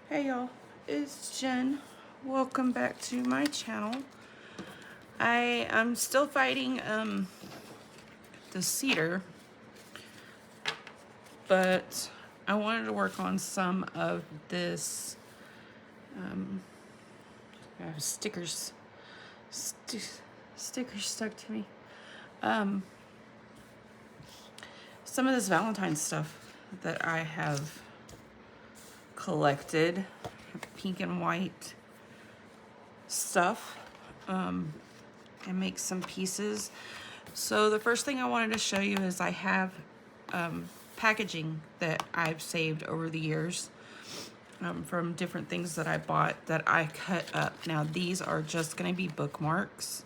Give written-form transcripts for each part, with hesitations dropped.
Hey y'all, it's Jen. Welcome back to my channel. I'm still fighting the cedar, but I wanted to work on some of this. I have stickers stuck to me. Some of this Valentine stuff that I have collected, pink and white stuff, and make some pieces. So the first thing I wanted to show you is I have packaging that I've saved over the years from different things that I bought that I cut up. Now these are just going to be bookmarks.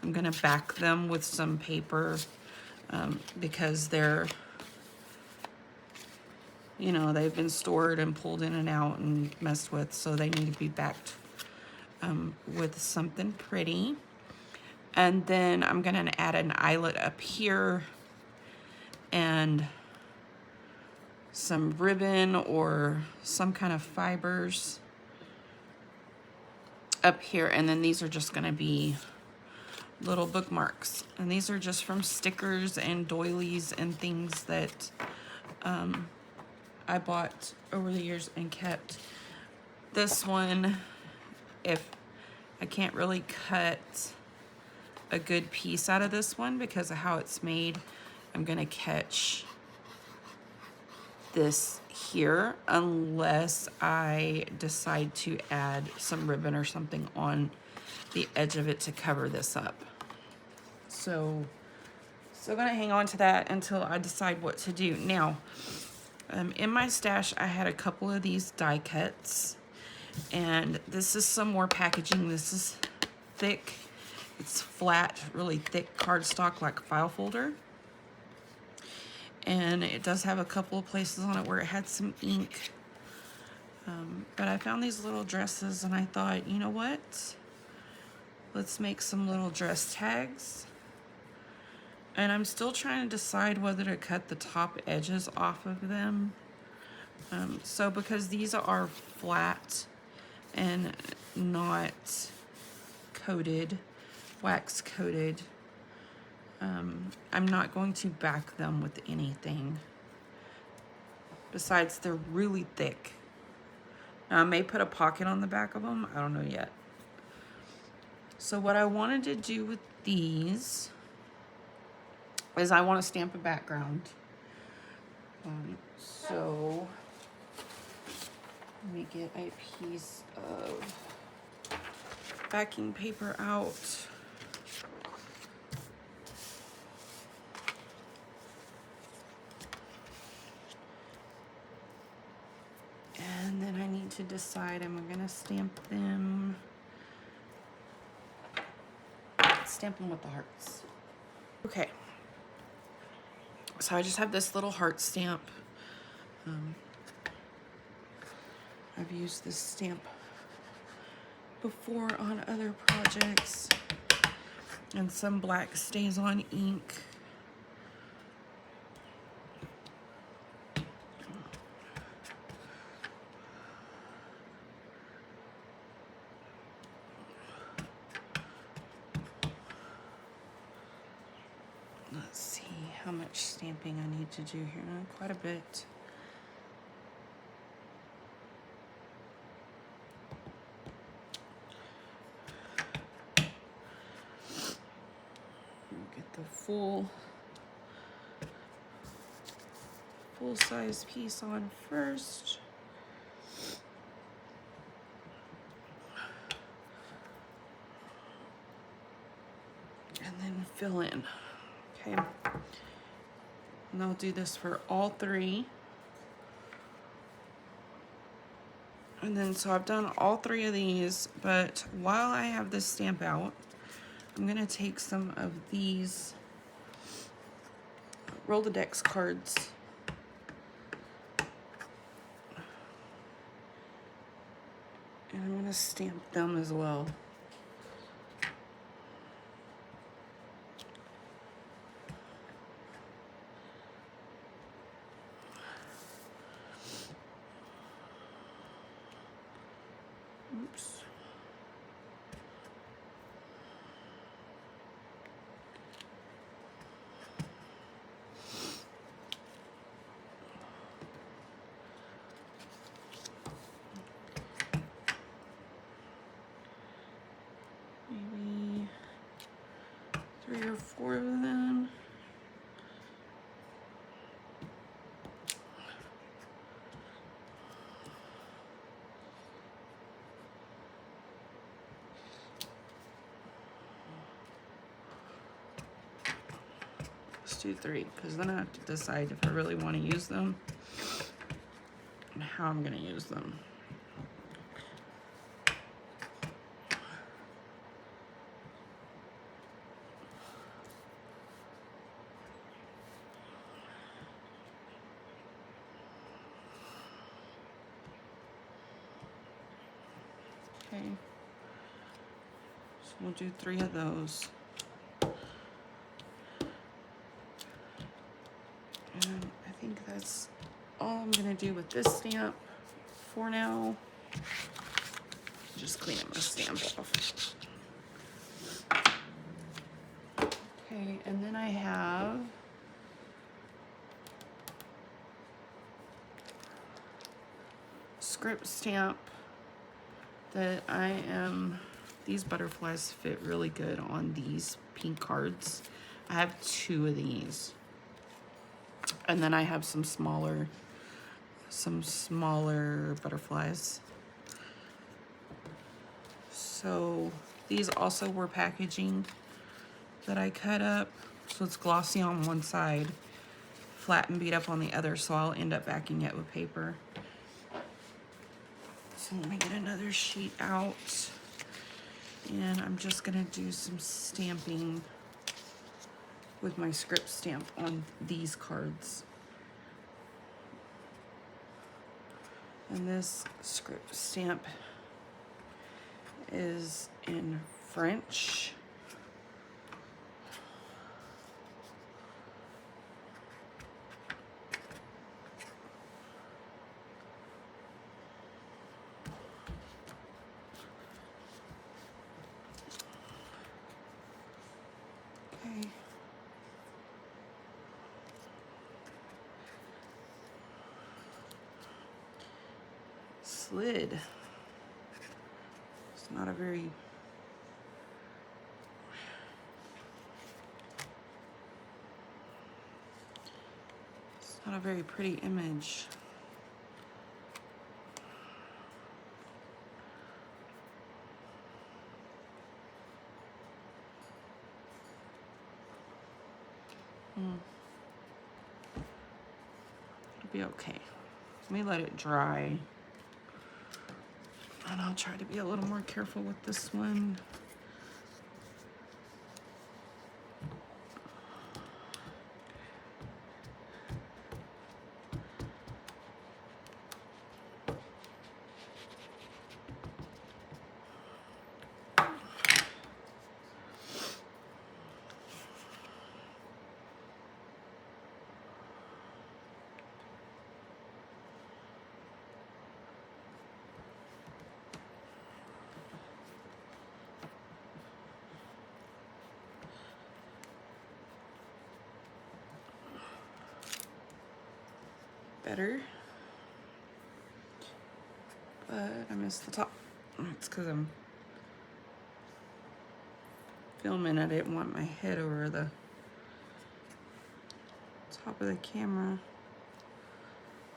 I'm going to back them with some paper because they're, you know, they've been stored and pulled in and out and messed with, so they need to be backed with something pretty. And then I'm going to add an eyelet up here and some ribbon or some kind of fibers up here. And then these are just going to be little bookmarks. And these are just from stickers and doilies and things that I bought over the years and kept. This one, if I can't really cut a good piece out of this one because of how it's made, I'm gonna catch this here unless I decide to add some ribbon or something on the edge of it to cover this up. So still gonna hang on to that until I decide what to do. Now, in my stash, I had a couple of these die cuts, and this is some more packaging. This is thick. It's flat, really thick cardstock, like file folder. And it does have a couple of places on it where it had some ink. But I found these little dresses and I thought, you know what? Let's make some little dress tags. And I'm still trying to decide whether to cut the top edges off of them. So because these are flat and not coated, wax coated, I'm not going to back them with anything. Besides, they're really thick. Now, I may put a pocket on the back of them. I don't know yet. So what I wanted to do with these is I want to stamp a background. So let me get a piece of backing paper out. And then I need to decide, am I gonna stamp them with the hearts? Okay. So I just have this little heart stamp. I've used this stamp before on other projects. And some black stays on ink. Let's see how much stamping I need to do here. Quite a bit. Get the full size piece on first. And then fill in. Okay. And I'll do this for all three. And then, so I've done all three of these, but while I have this stamp out, I'm gonna take some of these Rolodex cards and I'm gonna stamp them as well. Oops. Maybe 3 or 4 of them. Let's do 3, because then I have to decide if I really want to use them and how I'm going to use them. Okay, so we'll do 3 of those. And I think that's all I'm gonna do with this stamp for now. Just cleaning my stamp off. Okay, and then I have script stamp that these butterflies fit really good on these pink cards. I have 2 of these. And then I have some smaller butterflies. So these also were packaging that I cut up. So it's glossy on one side, flat and beat up on the other. So I'll end up backing it with paper. So let me get another sheet out. And I'm just gonna do some stamping with my script stamp on these cards. And this script stamp is in French. Okay. Slid. It's not a very pretty image. It'll be okay. Let me let it dry. And I'll try to be a little more careful with this one. Better, but I missed the top. It's because I'm filming. I didn't want my head over the top of the camera,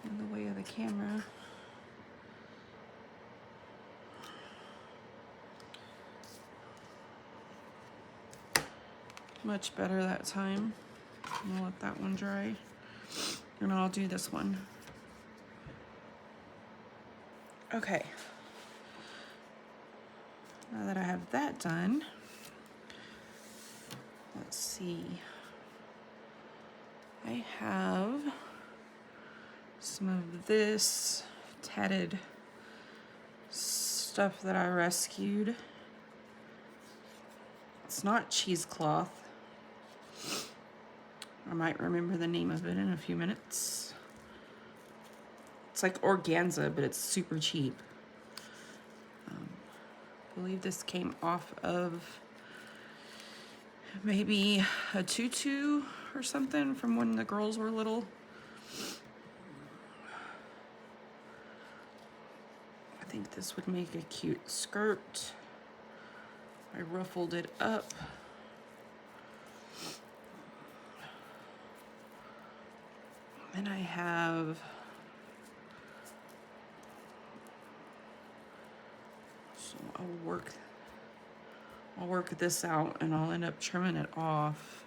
in the way of the camera. Much better that time. I'll let that one dry. And I'll do this one. Okay. Now that I have that done, let's see. I have some of this tatted stuff that I rescued. It's not cheesecloth. I might remember the name of it in a few minutes. It's like organza, but it's super cheap. I believe this came off of maybe a tutu or something from when the girls were little. I think this would make a cute skirt. I ruffled it up. Then I have so I'll work this out and I'll end up trimming it off.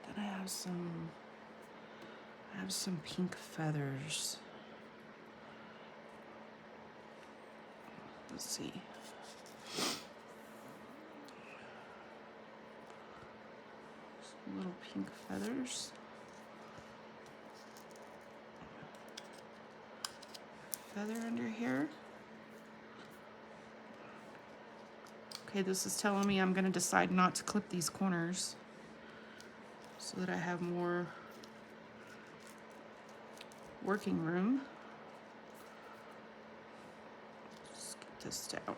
Then I have some pink feathers. Let's see. Some little pink feathers. Feather under here. Okay, this is telling me I'm gonna decide not to clip these corners so that I have more working room. Just get this down.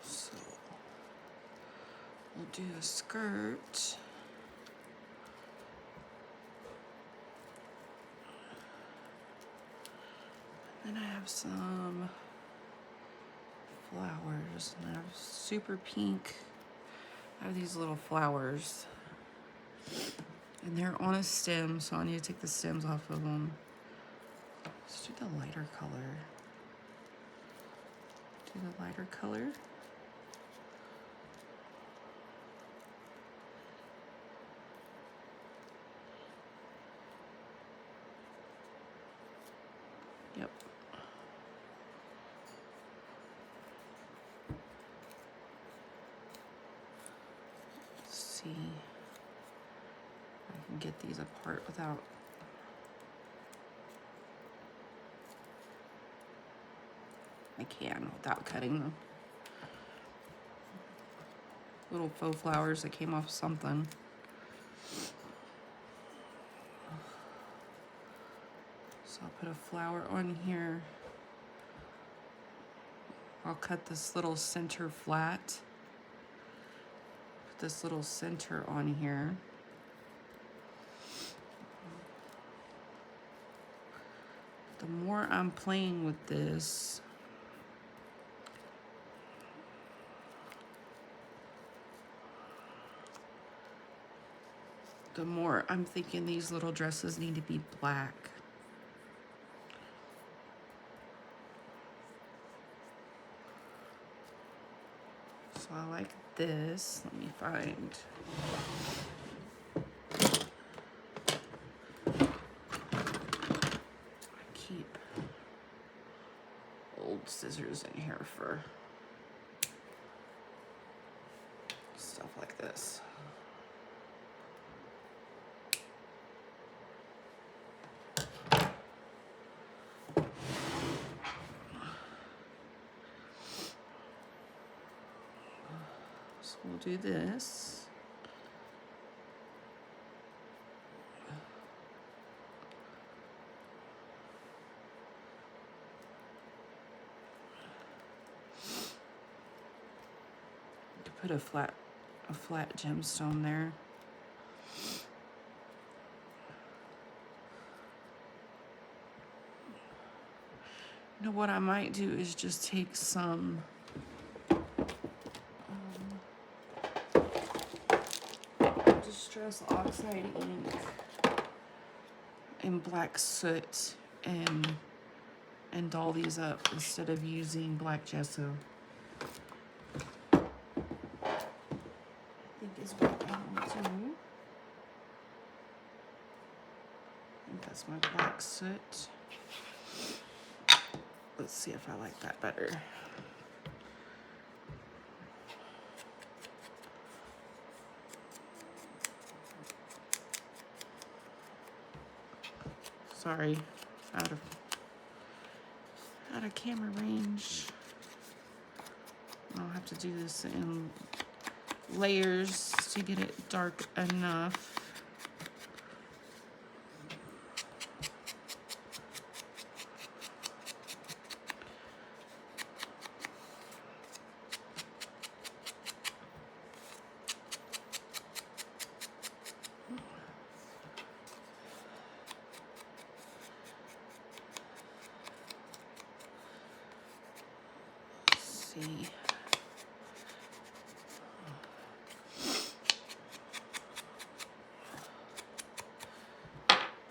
So we'll do a skirt. Then I have some flowers, and I have super pink. I have these little flowers, and they're on a stem, so I need to take the stems off of them. Let's do the lighter color. Do the lighter color. Yep. Let's see if I can get these apart without without cutting them. Little faux flowers that came off something. So I'll put a flower on here. I'll cut this little center flat. Put this little center on here. The more I'm playing with this, the more I'm thinking these little dresses need to be black. So I like this. Let me find. I keep old scissors in here for stuff like this. So we'll do this. To put a flat gemstone there. You know what I might do is just take some distress oxide ink and black soot and doll these up instead of using black gesso. I think is what I want to do. I think that's my black soot. Let's see if I like that better. Sorry, out of camera range. I'll have to do this in layers to get it dark enough. See.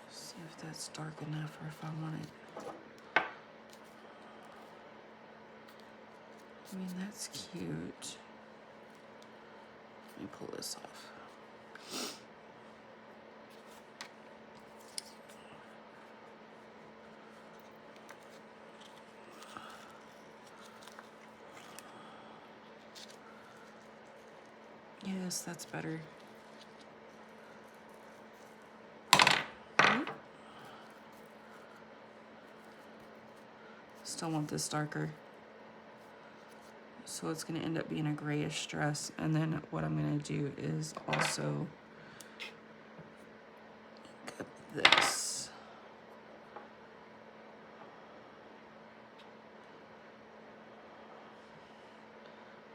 See if that's dark enough or if I want it. I mean, that's cute. Let me pull this off. Yes, that's better. Still want this darker. So it's going to end up being a grayish dress. And then what I'm going to do is also ink up this.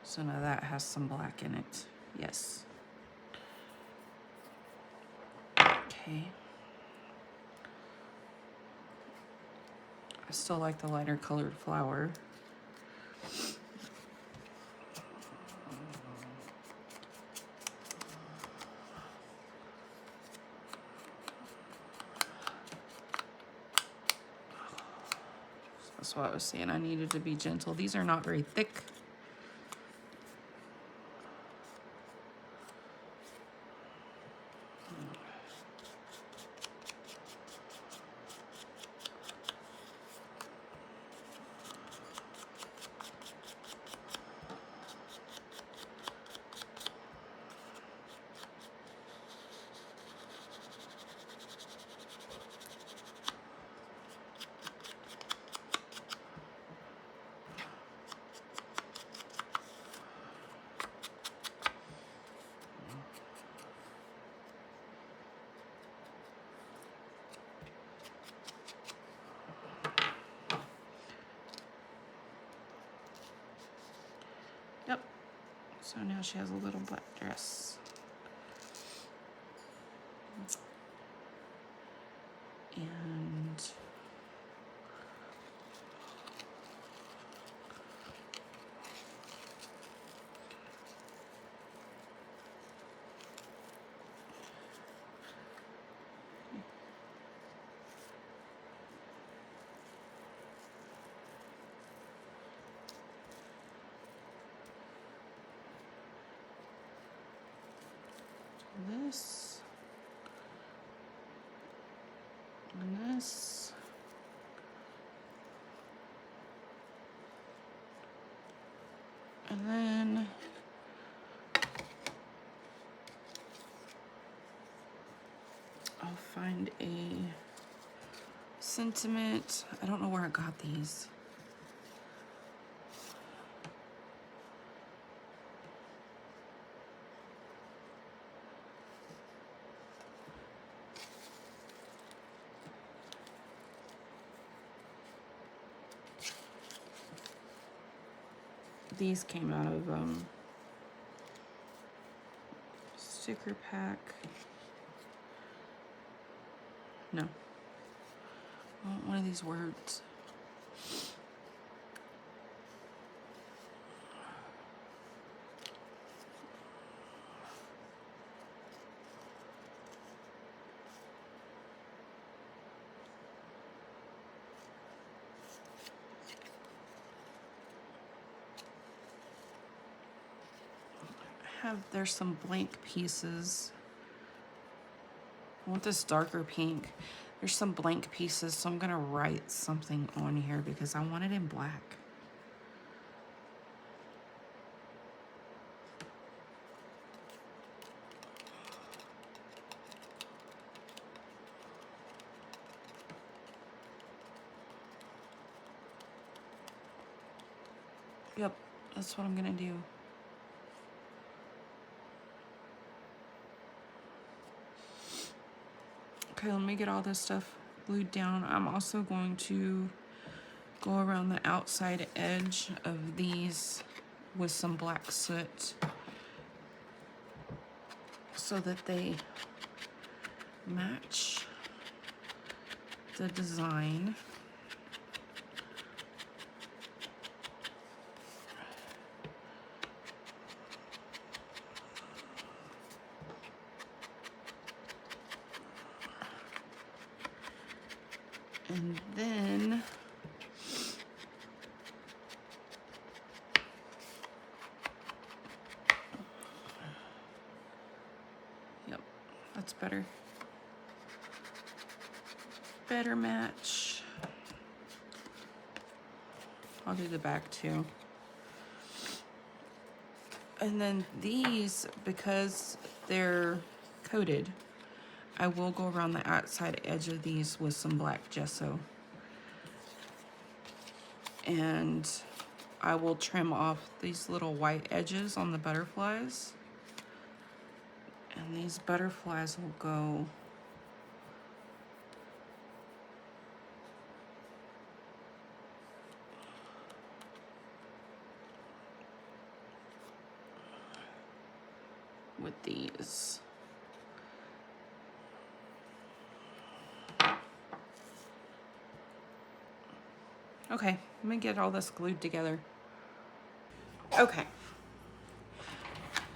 So now that has some black in it. Yes. Okay. I still like the lighter colored flower. That's what I was saying. I needed to be gentle. These are not very thick. Yep. So now she has a little black dress. And this, and this, and then I'll find a sentiment. I don't know where I got these. These came out of sticker pack. No. I want one of these words. There's some blank pieces. I want this darker pink. There's some blank pieces, so I'm gonna write something on here because I want it in black. Yep, that's what I'm gonna do. Okay, let me get all this stuff glued down. I'm also going to go around the outside edge of these with some black soot so that they match the design. And then yep, that's better. Better match. I'll do the back too. And then these, because they're coated, I will go around the outside edge of these with some black gesso. And I will trim off these little white edges on the butterflies. And these butterflies will go with these. Okay, let me get all this glued together. Okay,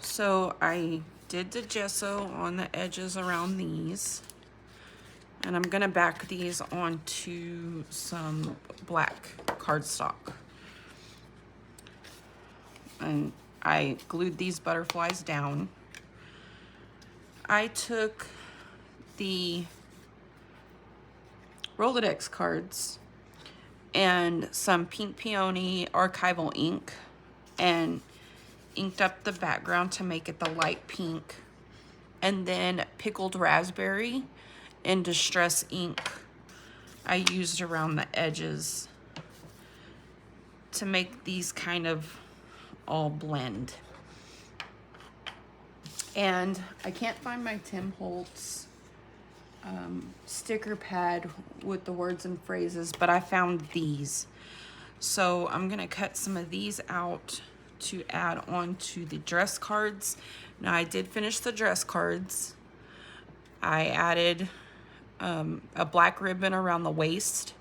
so I did the gesso on the edges around these, and I'm gonna back these onto some black cardstock. And I glued these butterflies down. I took the Rolodex cards and some pink peony archival ink and inked up the background to make it the light pink, and then pickled raspberry and distress ink I used around the edges to make these kind of all blend. And I can't find my Tim Holtz sticker pad with the words and phrases, but I found these. So I'm gonna cut some of these out to add on to the dress cards. Now I did finish the dress cards. I added a black ribbon around the waist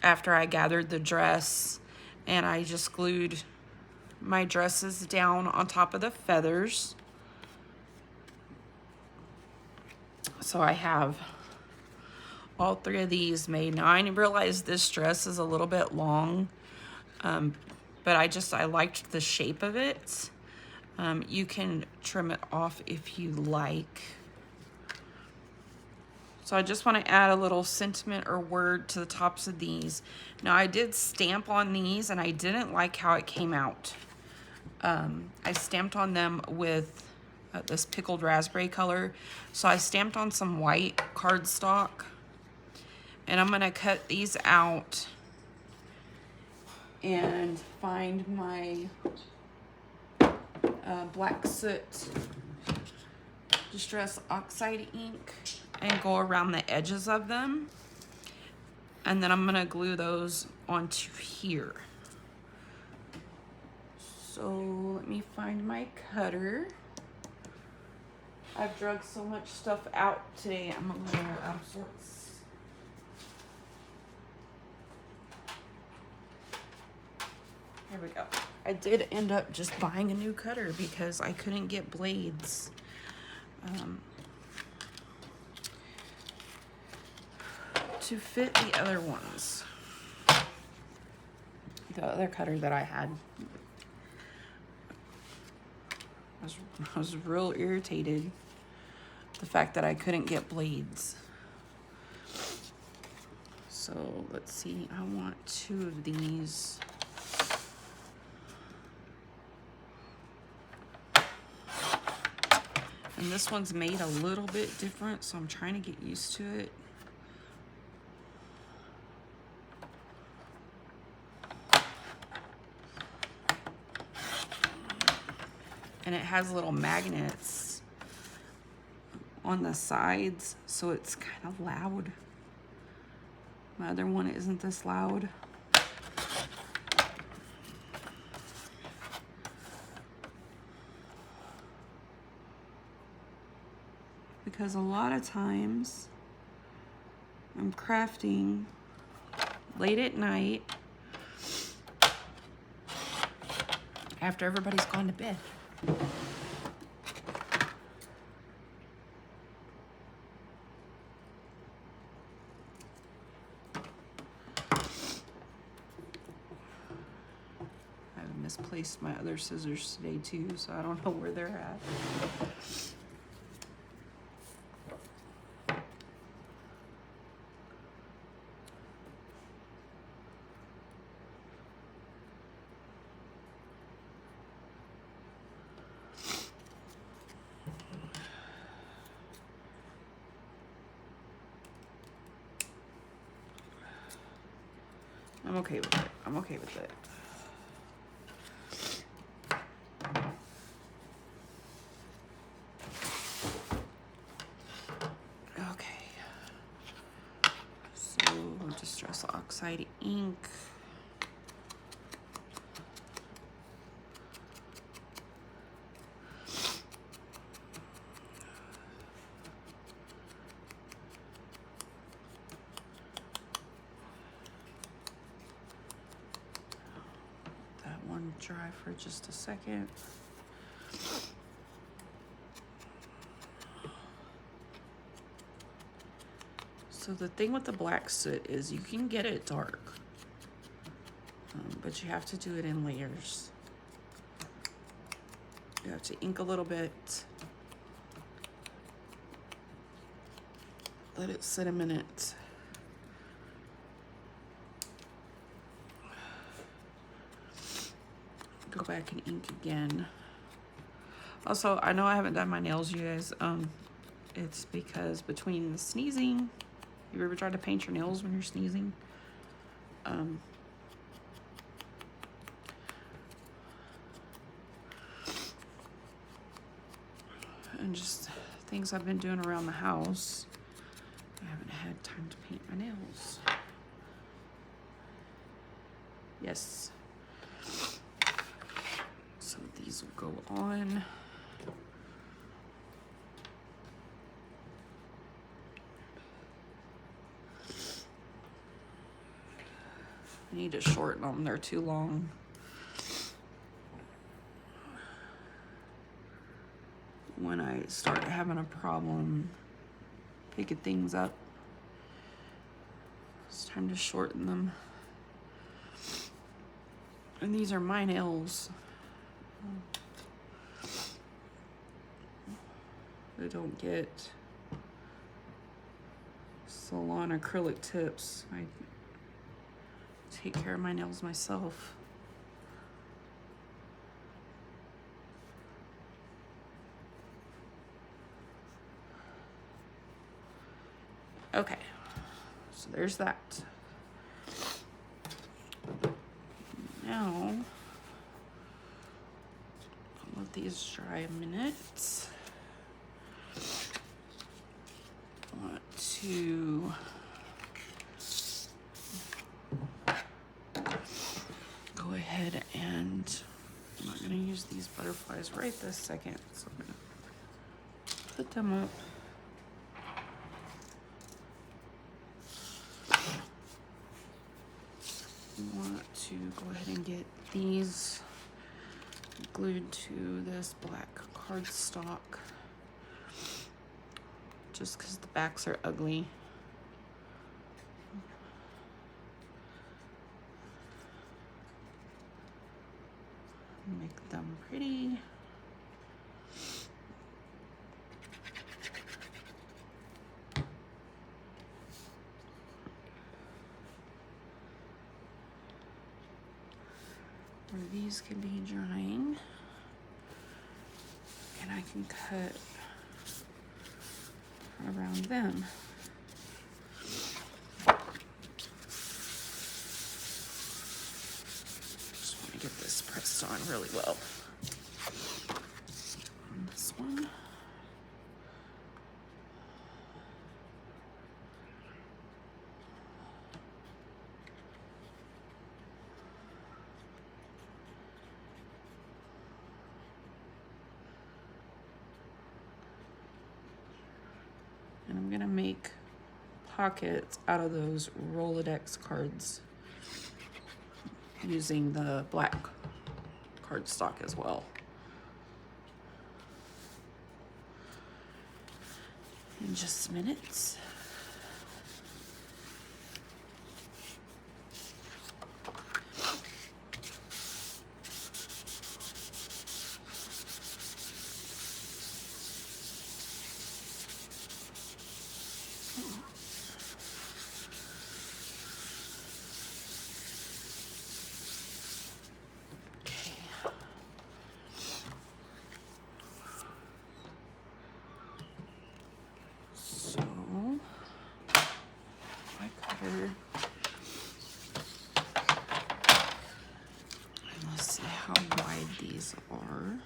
after I gathered the dress, and I just glued my dresses down on top of the feathers. So I have all three of these made. Now I realize this dress is a little bit long, but I liked the shape of it. You can trim it off if you like. So I just want to add a little sentiment or word to the tops of these. Now I did stamp on these and I didn't like how it came out. I stamped on them with this pickled raspberry color. So I stamped on some white cardstock, and I'm gonna cut these out and find my black soot distress oxide ink and go around the edges of them, and then I'm gonna glue those onto here. So let me find my cutter. I've drug so much stuff out today, I'm a little out of sorts. Here we go. I did end up just buying a new cutter because I couldn't get blades. To fit the other ones. The other cutter that I had. I was real irritated the fact that I couldn't get blades. So let's see, I want 2 of these. And this one's made a little bit different, so I'm trying to get used to it. And it has little magnets on the sides, so it's kind of loud. My other one isn't this loud. Because a lot of times I'm crafting late at night after everybody's gone to bed. I've misplaced my other scissors today too, so I don't know where they're at. I'm okay with it. I'm okay with it. Okay. So Distress Oxide ink. Dry for just a second. So the thing with the black soot is you can get it dark, but you have to do it in layers. You have to ink a little bit, let it sit a minute. Go back and ink again. Also, I know I haven't done my nails, you guys. It's because between the sneezing, you ever tried to paint your nails when you're sneezing? And just things I've been doing around the house, I haven't had time to paint my nails. Yes. So these will go on. I need to shorten them, they're too long. When I start having a problem picking things up, it's time to shorten them. And these are my nails. I don't get salon acrylic tips. I take care of my nails myself. Okay, so there's that. Now, I'll let these dry a minute. I want to go ahead and I'm not gonna use these butterflies right this second, so I'm gonna put them up. I want to go ahead and get these glued to this black cardstock just because the backs are ugly. Make them pretty. Where these can be drying, and I can cut around them. Just want to get this pressed on really well. On this one. gonna make pockets out of those Rolodex cards using the black cardstock as well. In just minutes. And let's see how wide these are.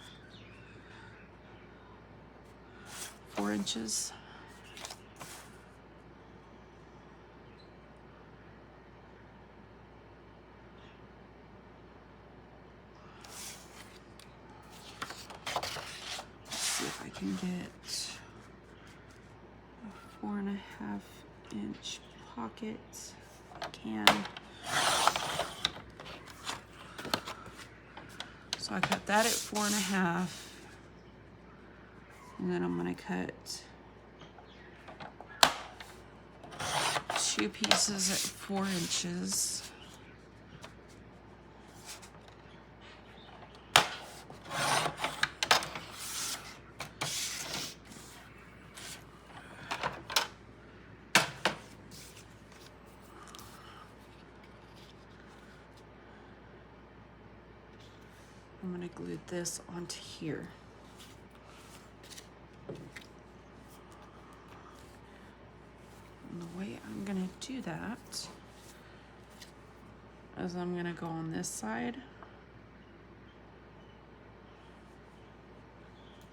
4 inches. Let's see if I can get a 4.5 inch pocket. I can. So I cut that at 4.5, and then I'm gonna cut 2 pieces at 4 inches. I'm gonna glue this onto here. And the way I'm gonna do that is I'm gonna go on this side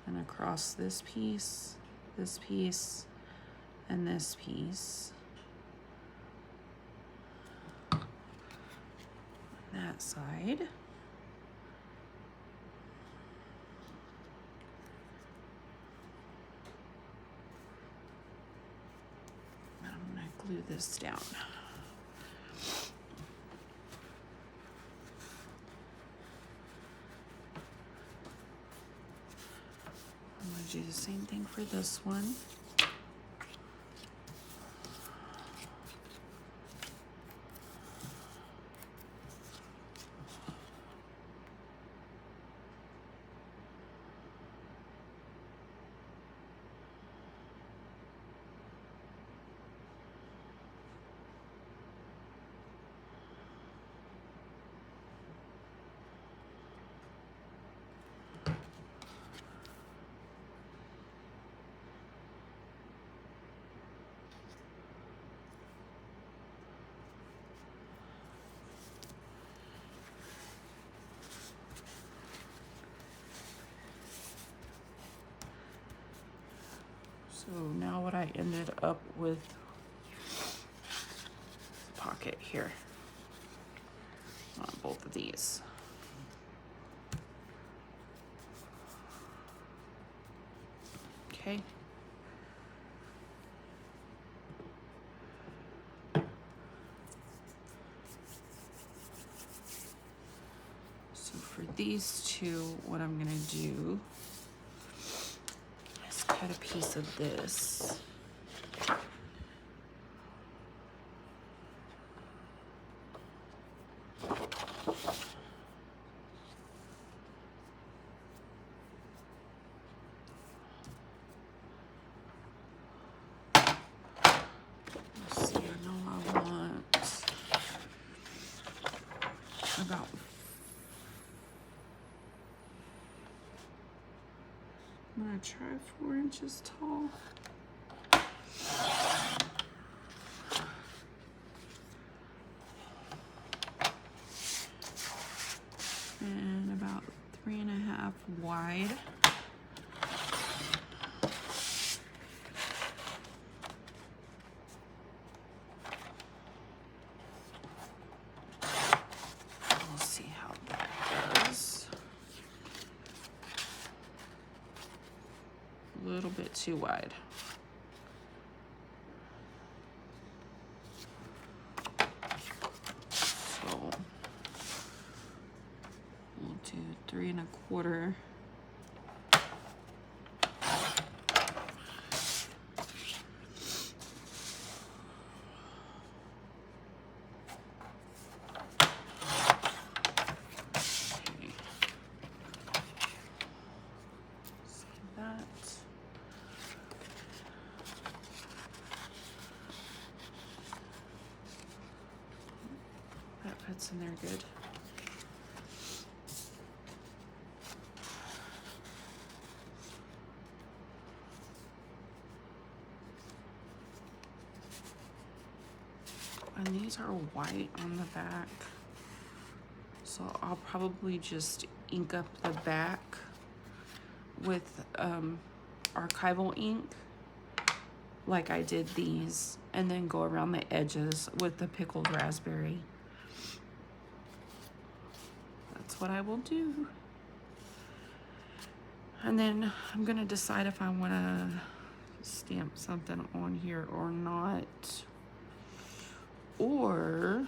and across this piece, and this piece. On that side. Glue this down. I'm going to do the same thing for this one. So now what I ended up with a pocket here on both of these. Okay. So for these two, what I'm gonna do is cut a piece of this. Let's see, I know I want about I'm gonna try 4 inches tall. And about 3.5 wide. We'll see how that goes. A little bit too wide. 3 1/4. That fits in there good. And these are white on the back, so I'll probably just ink up the back with archival ink like I did these, and then go around the edges with the pickled raspberry. That's what I will do. And then I'm gonna decide if I wanna stamp something on here or not. Or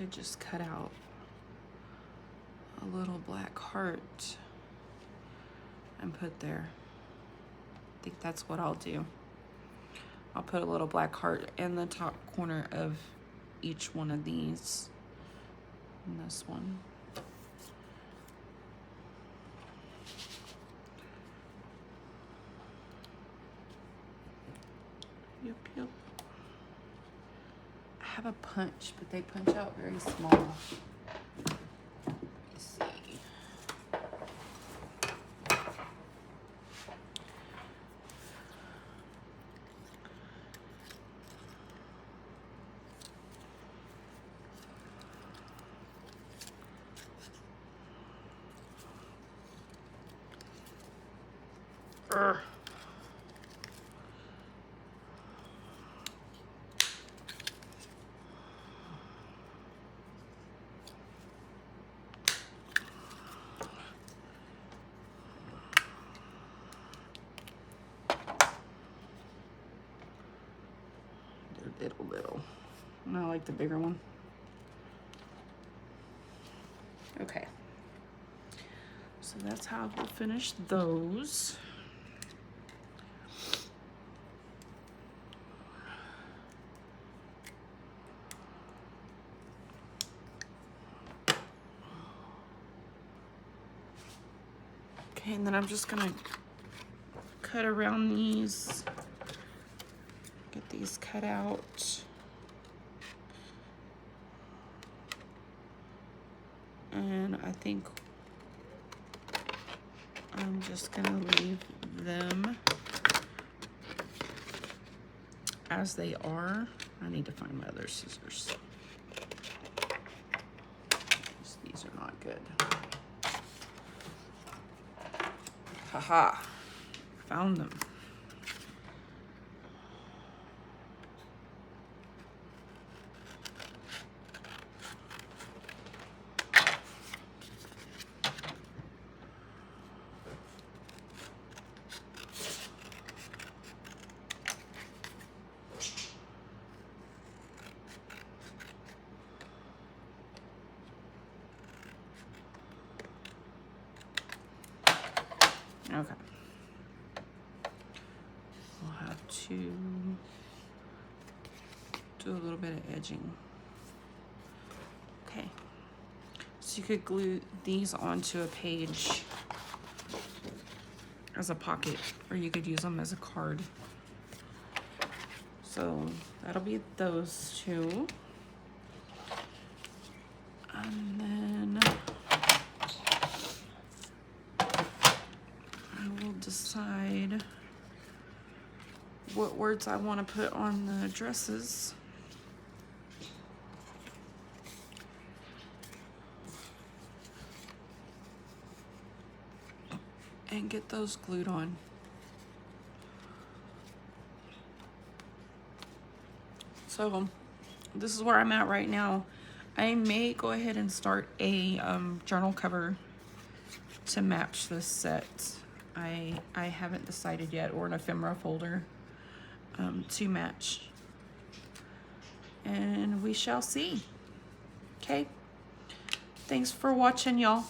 could just cut out a little black heart and put there. I think that's what I'll do. I'll put a little black heart in the top corner of each one of these. And this one. Yep, yep. I have a punch, but they punch out very small. Let's see. Little. I like the bigger one. Okay. So that's how we'll finish those. Okay, and then I'm just gonna cut around these. Get these cut out. And I think I'm just gonna leave them as they are. I need to find my other scissors. These are not good. Haha, found them. Okay. We'll have to do a little bit of edging. Okay. So you could glue these onto a page as a pocket, or you could use them as a card. So that'll be those two. And then I will decide what words I want to put on the dresses. And get those glued on. So this is where I'm at right now. I may go ahead and start a journal cover to match this set. I haven't decided yet, or an ephemera folder to match. And we shall see. Okay. Thanks for watching, y'all.